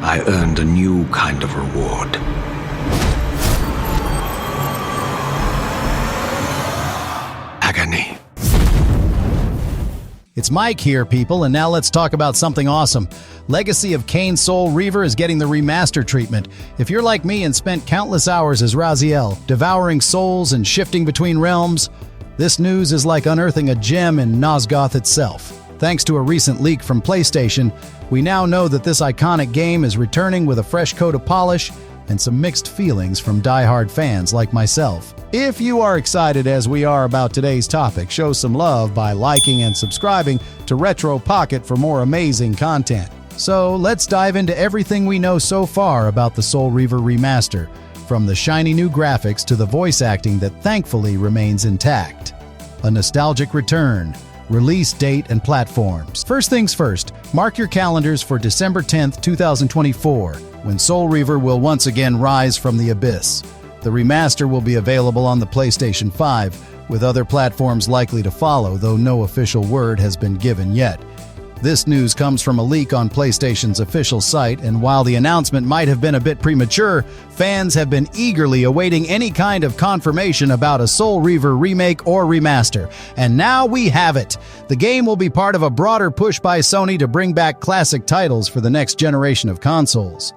I earned a new kind of reward. Agony. It's Mike here, people, and now let's talk about something awesome. Legacy of Kain Soul Reaver is getting the remaster treatment. If you're like me and spent countless hours as Raziel, devouring souls and shifting between realms, this news is like unearthing a gem in Nosgoth itself. Thanks to a recent leak from PlayStation, we now know that this iconic game is returning with a fresh coat of polish and some mixed feelings from die-hard fans like myself. If you are excited as we are about today's topic, show some love by liking and subscribing to Retro Pocket for more amazing content. So let's dive into everything we know so far about the Soul Reaver Remaster, from the shiny new graphics to the voice acting that thankfully remains intact. A nostalgic return, release date and platforms. First things first, mark your calendars for December 10th, 2024, when Soul Reaver will once again rise from the abyss. The remaster will be available on the PlayStation 5, with other platforms likely to follow, though no official word has been given yet. This news comes from a leak on PlayStation's official site, and while the announcement might have been a bit premature, fans have been eagerly awaiting any kind of confirmation about a Soul Reaver remake or remaster. And now we have it! The game will be part of a broader push by Sony to bring back classic titles for the next generation of consoles.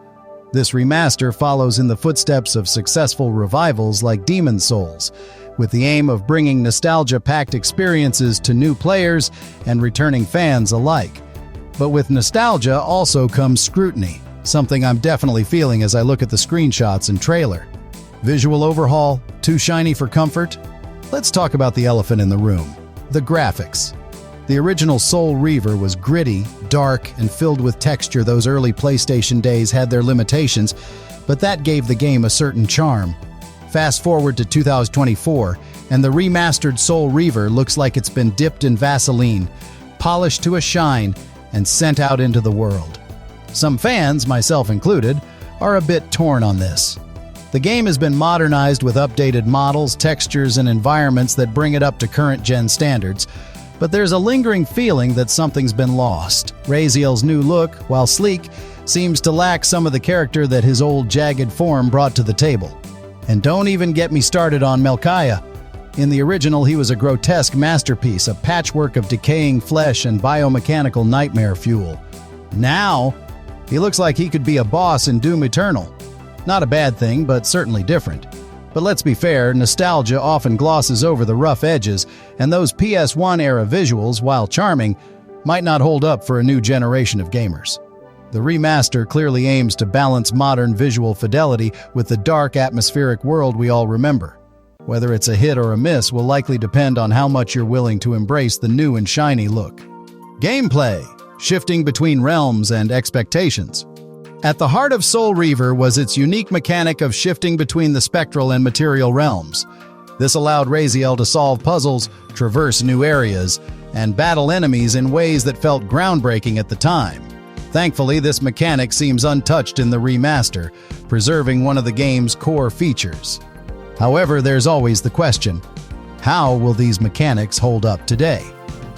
This remaster follows in the footsteps of successful revivals like Demon's Souls, with the aim of bringing nostalgia-packed experiences to new players and returning fans alike. But with nostalgia also comes scrutiny, something I'm definitely feeling as I look at the screenshots and trailer. Visual overhaul? Too shiny for comfort? Let's talk about the elephant in the room: the graphics. The original Soul Reaver was gritty, dark, and filled with texture. Those early PlayStation days had their limitations, but that gave the game a certain charm. Fast forward to 2024, and the remastered Soul Reaver looks like it's been dipped in Vaseline, polished to a shine, and sent out into the world. Some fans, myself included, are a bit torn on this. The game has been modernized with updated models, textures, and environments that bring it up to current-gen standards, but there's a lingering feeling that something's been lost. Raziel's new look, while sleek, seems to lack some of the character that his old jagged form brought to the table. And don't even get me started on Melchiah. In the original, he was a grotesque masterpiece, a patchwork of decaying flesh and biomechanical nightmare fuel. Now, he looks like he could be a boss in Doom Eternal. Not a bad thing, but certainly different. But let's be fair, nostalgia often glosses over the rough edges, and those PS1-era visuals, while charming, might not hold up for a new generation of gamers. The remaster clearly aims to balance modern visual fidelity with the dark, atmospheric world we all remember. Whether it's a hit or a miss will likely depend on how much you're willing to embrace the new and shiny look. Gameplay: shifting between realms and expectations. At the heart of Soul Reaver was its unique mechanic of shifting between the spectral and material realms. This allowed Raziel to solve puzzles, traverse new areas, and battle enemies in ways that felt groundbreaking at the time. Thankfully, this mechanic seems untouched in the remaster, preserving one of the game's core features. However, there's always the question: how will these mechanics hold up today?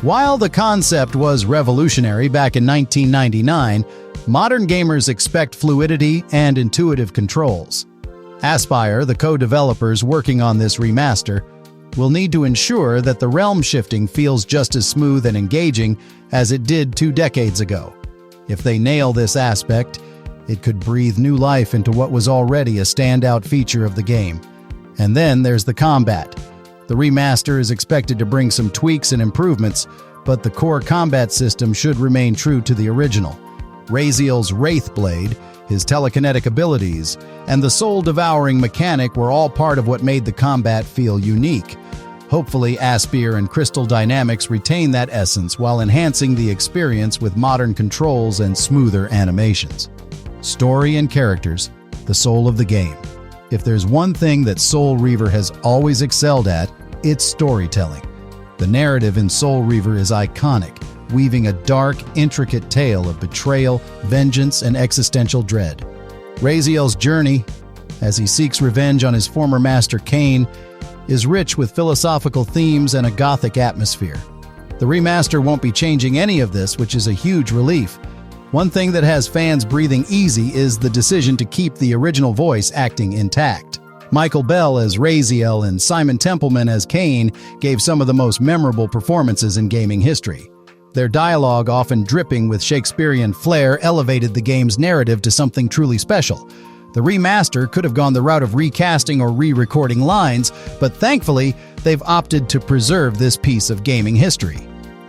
While the concept was revolutionary back in 1999, modern gamers expect fluidity and intuitive controls. Aspyr, the co-developers working on this remaster, will need to ensure that the realm shifting feels just as smooth and engaging as it did 2 decades ago. If they nail this aspect, it could breathe new life into what was already a standout feature of the game. And then there's the combat. The remaster is expected to bring some tweaks and improvements, but the core combat system should remain true to the original. Raziel's Wraith Blade, his telekinetic abilities, and the soul-devouring mechanic were all part of what made the combat feel unique. Hopefully, Aspyr and Crystal Dynamics retain that essence while enhancing the experience with modern controls and smoother animations. Story and characters, the soul of the game. If there's one thing that Soul Reaver has always excelled at, it's storytelling. The narrative in Soul Reaver is iconic, weaving a dark, intricate tale of betrayal, vengeance, and existential dread. Raziel's journey, as he seeks revenge on his former master Kain, is rich with philosophical themes and a gothic atmosphere. The remaster won't be changing any of this, which is a huge relief, One thing that has fans breathing easy is the decision to keep the original voice acting intact. Michael Bell as Raziel and Simon Templeman as Kain gave some of the most memorable performances in gaming history. Their dialogue, often dripping with Shakespearean flair, elevated the game's narrative to something truly special. The remaster could have gone the route of recasting or re-recording lines, but thankfully, they've opted to preserve this piece of gaming history.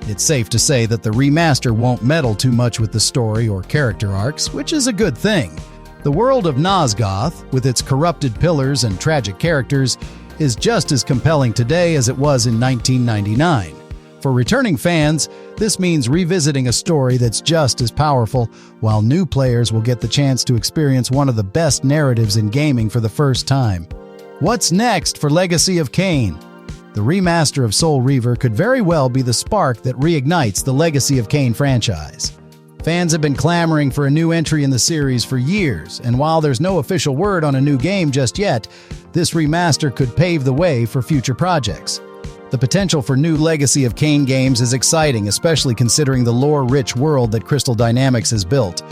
It's safe to say that the remaster won't meddle too much with the story or character arcs, which is a good thing. The world of Nosgoth, with its corrupted pillars and tragic characters, is just as compelling today as it was in 1999. For returning fans, this means revisiting a story that's just as powerful, while new players will get the chance to experience one of the best narratives in gaming for the first time. What's next for Legacy of Kain? The remaster of Soul Reaver could very well be the spark that reignites the Legacy of Kain franchise. Fans have been clamoring for a new entry in the series for years, and while there's no official word on a new game just yet, this remaster could pave the way for future projects. The potential for new Legacy of Kain games is exciting, especially considering the lore-rich world that Crystal Dynamics has built.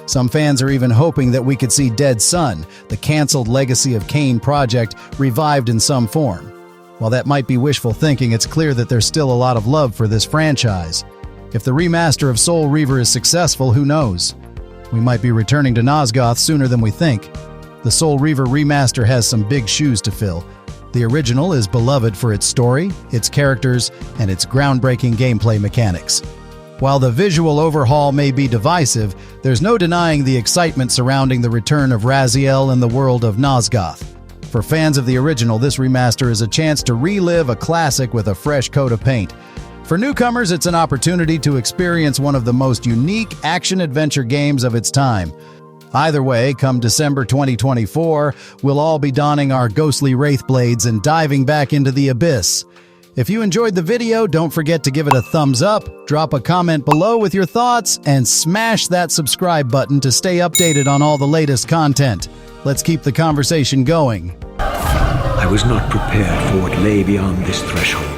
Some fans are even hoping that we could see Dead Sun, the cancelled Legacy of Kain project, revived in some form. While that might be wishful thinking, it's clear that there's still a lot of love for this franchise. If the remaster of Soul Reaver is successful, who knows? We might be returning to Nosgoth sooner than we think. The Soul Reaver Remaster has some big shoes to fill. The original is beloved for its story, its characters, and its groundbreaking gameplay mechanics. While the visual overhaul may be divisive, there's no denying the excitement surrounding the return of Raziel and the world of Nosgoth. For fans of the original, this remaster is a chance to relive a classic with a fresh coat of paint. For newcomers, it's an opportunity to experience one of the most unique action-adventure games of its time. Either way, come December 2024, we'll all be donning our ghostly wraith blades and diving back into the abyss. If you enjoyed the video, don't forget to give it a thumbs up, drop a comment below with your thoughts, and smash that subscribe button to stay updated on all the latest content. Let's keep the conversation going. I was not prepared for what lay beyond this threshold.